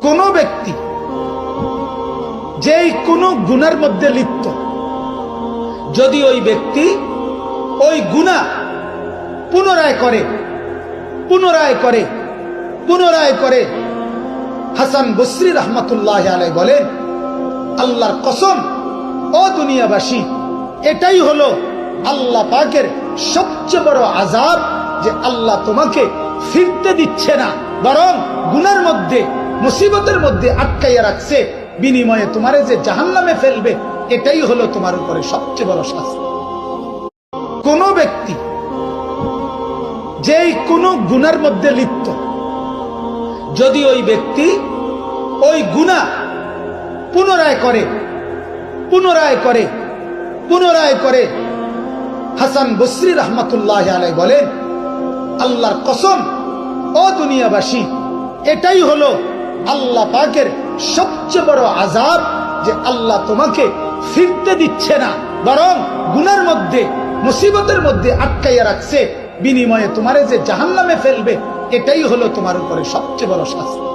কোন ব্যক্তি যেই কোনো গুনার মধ্যে লিপ্ত, যদি ওই ব্যক্তি ওই গুনাহ পুনরায় করে পুনরায় করে পুনরায় করে, হাসান বসরি রহমতুল্লাহ আলাইহি বলেন, আল্লাহর কসম ও দুনিয়াবাসী, এটাই হলো আল্লাহ পাকের সবচেয়ে বড় আযাব, যে আল্লাহ তোমাকে ফিরতে দিচ্ছে না, বরং গুনার মধ্যে মুসিবতের মধ্যে আটকাইয়া রাখছে, বিনিময়ে তোমারে যে জাহান্নামে ফেলবে, এটাই হলো তোমার উপরে সবচেয়ে বড় শাস্তি। কোন ব্যক্তি যেই কোনো গুনার মধ্যে লিপ্ত, যদি ওই ব্যক্তি ওই গুনাহ পুনরায় করে পুনরায় করে পুনরায় করে, হাসান বসরি রহমতুল্লাহ আলাইহি বলেন, আল্লাহর কসম ও দুনিয়াবাসী, এটাই হলো আল্লাহ পাকের সবচেয়ে বড় আযাব, যে আল্লাহ তোমাকে ফিরতে দিচ্ছে না, বরং গুনার মধ্যে মুসিবতের মধ্যে আটকাইয়া রাখছে, বিনিময়ে তোমারে যে জাহান্নামে ফেলবে, এটাই হলো তোমার উপরে সবচেয়ে বড় শাস্তি।